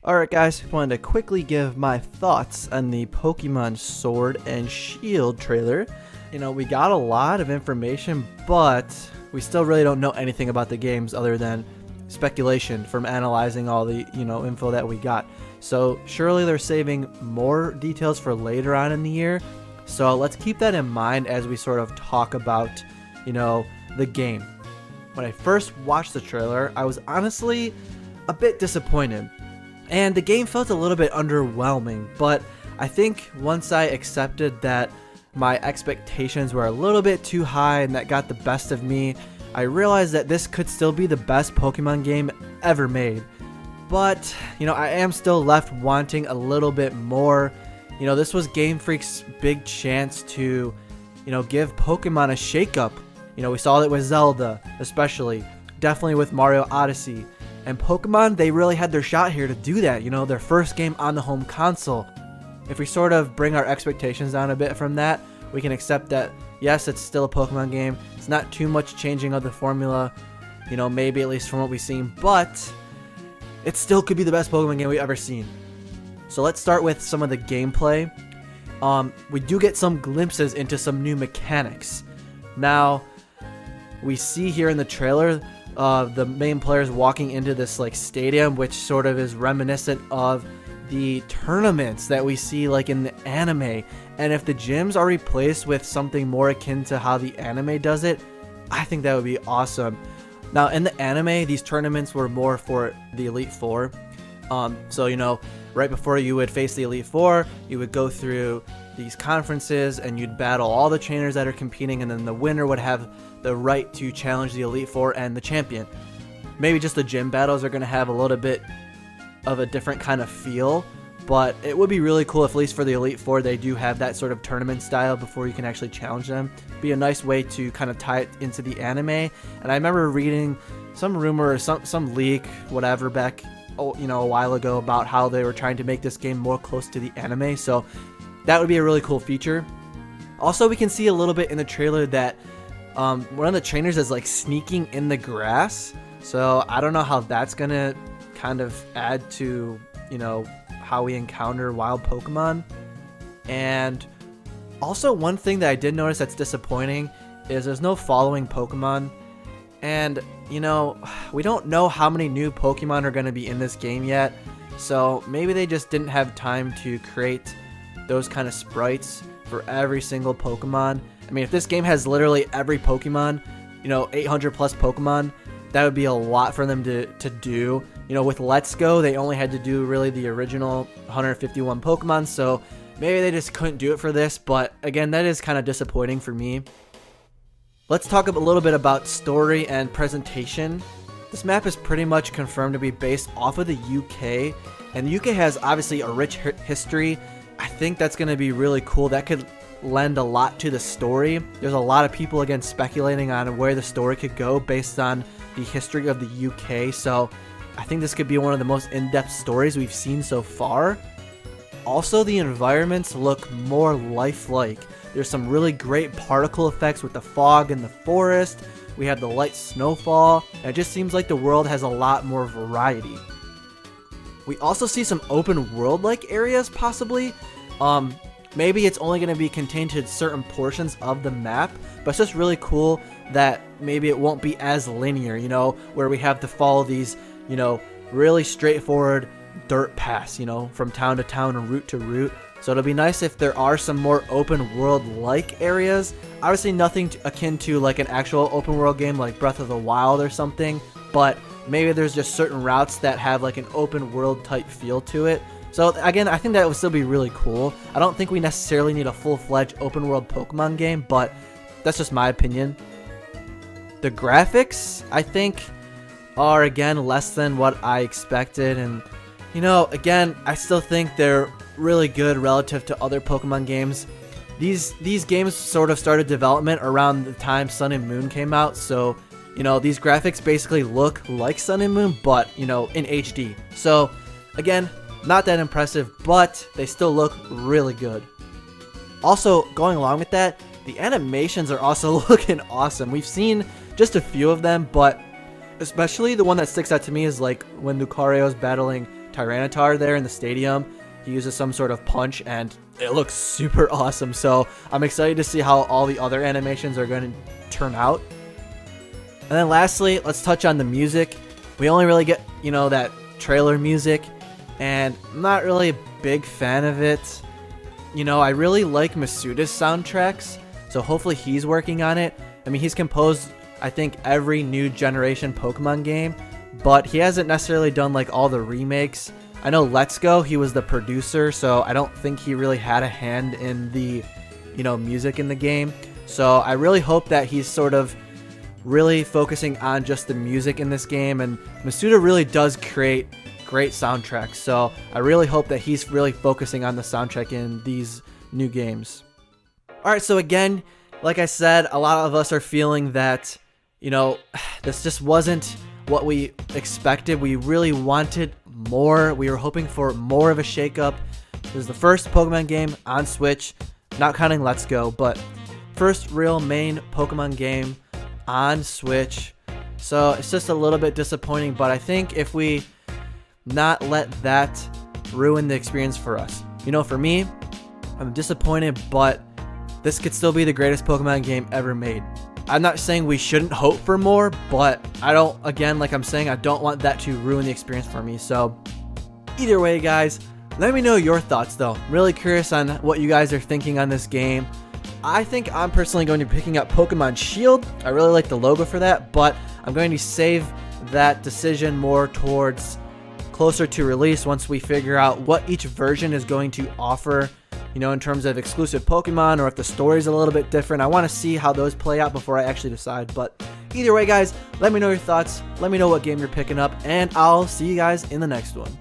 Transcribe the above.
Alright guys, wanted to quickly give my thoughts on the Pokemon Sword and Shield trailer. We got a lot of information, but we still really don't know anything about the games other than speculation from analyzing all the, info that we got. So surely they're saving more details for later on in the year. So let's keep that in mind as we sort of talk about, the game. When I first watched the trailer, I was honestly a bit disappointed. And the game felt a little bit underwhelming, but I think once I accepted that my expectations were a little bit too high and that got the best of me, I realized that this could still be the best Pokemon game ever made. But, I am still left wanting a little bit more. This was Game Freak's big chance to, give Pokemon a shakeup. We saw it with Zelda, especially, definitely with Mario Odyssey. And Pokemon, they really had their shot here to do that, their first game on the home console. If we sort of bring our expectations down a bit from that, we can accept that, yes, it's still a Pokemon game. It's not too much changing of the formula, maybe at least from what we've seen, but it still could be the best Pokemon game we've ever seen. So let's start with some of the gameplay. We do get some glimpses into some new mechanics. Now, we see here in the trailer the main players walking into this stadium, which sort of is reminiscent of the tournaments that we see in the anime. And if the gyms are replaced with something more akin to how the anime does it, I think that would be awesome. Now in the anime, these tournaments were more for the Elite Four. So right before you would face the Elite Four, you would go through these conferences and you'd battle all the trainers that are competing, and then the winner would have the right to challenge the Elite Four and the champion. Maybe just the gym battles are going to have a little bit of a different kind of feel, but it would be really cool if at least for the Elite Four they do have that sort of tournament style before you can actually challenge them. Be a nice way to kind of tie it into the anime. And I remember reading some rumor or some leak, whatever, back a while ago about how they were trying to make this game more close to the anime, so that would be a really cool feature. Also, we can see a little bit in the trailer that one of the trainers is sneaking in the grass, so I don't know how that's gonna kind of add to how we encounter wild Pokemon. And also, one thing that I did notice that's disappointing is there's no following Pokemon, and we don't know how many new Pokemon are going to be in this game yet, so maybe they just didn't have time to create those kind of sprites for every single Pokemon. I mean, if this game has literally every Pokemon, 800 plus Pokemon, that would be a lot for them to do. With Let's Go, they only had to do really the original 151 Pokemon, so maybe they just couldn't do it for this, but again, that is kind of disappointing for me. Let's talk a little bit about story and presentation. This map is pretty much confirmed to be based off of the UK, and the UK has obviously a rich history. I think that's going to be really cool. That could lend a lot to the story. There's a lot of people again speculating on where the story could go based on the history of the UK, so I think this could be one of the most in-depth stories we've seen so far. Also, the environments look more lifelike. There's some really great particle effects with the fog in the forest. We have the light snowfall, and it just seems like the world has a lot more variety. We also see some open world-like areas, possibly. Maybe it's only going to be contained to certain portions of the map, but it's just really cool that maybe it won't be as linear, where we have to follow these, really straightforward dirt paths, from town to town and route to route. So it'll be nice if there are some more open world-like areas. Obviously nothing akin to an actual open world game like Breath of the Wild or something, but maybe there's just certain routes that have an open world type feel to it. So again, I think that would still be really cool. I don't think we necessarily need a full-fledged open world Pokemon game, but that's just my opinion. The graphics, I think, are again less than what I expected, and again, I still think they're really good relative to other Pokemon games. These games sort of started development around the time Sun and Moon came out, so these graphics basically look like Sun and Moon, but in HD. So again, not that impressive, but they still look really good. Also, going along with that, the animations are also looking awesome. We've seen just a few of them, but especially the one that sticks out to me is when Lucario's battling Tyranitar there in the stadium. He uses some sort of punch, and it looks super awesome. So I'm excited to see how all the other animations are going to turn out. And then lastly, let's touch on the music. We only really get, that trailer music, and I'm not really a big fan of it. I really like Masuda's soundtracks, so hopefully he's working on it. I mean, he's composed, I think, every new generation Pokemon game, but he hasn't necessarily done like all the remakes. I know Let's Go, he was the producer, so I don't think he really had a hand in the, music in the game. So I really hope that he's sort of really focusing on just the music in this game, and Masuda really does create great soundtracks, so I really hope that he's really focusing on the soundtrack in these new games. Alright, so again, like I said, a lot of us are feeling that, this just wasn't what we expected. We really wanted more. We were hoping for more of a shakeup. This is the first Pokemon game on Switch, not counting Let's Go, but first real main Pokemon game on Switch. So it's just a little bit disappointing, but I think if we not let that ruin the experience for us. For me, I'm disappointed, but this could still be the greatest Pokemon game ever made. I'm not saying we shouldn't hope for more, but I don't, again, like I'm saying, I don't want that to ruin the experience for me. So either way, guys, let me know your thoughts though. I'm really curious on what you guys are thinking on this game. I think I'm personally going to be picking up Pokemon Shield. I really like the logo for that, but I'm going to save that decision more towards closer to release once we figure out what each version is going to offer, in terms of exclusive Pokemon, or if the story is a little bit different. I want to see how those play out before I actually decide. But either way, guys, let me know your thoughts. Let me know what game you're picking up, and I'll see you guys in the next one.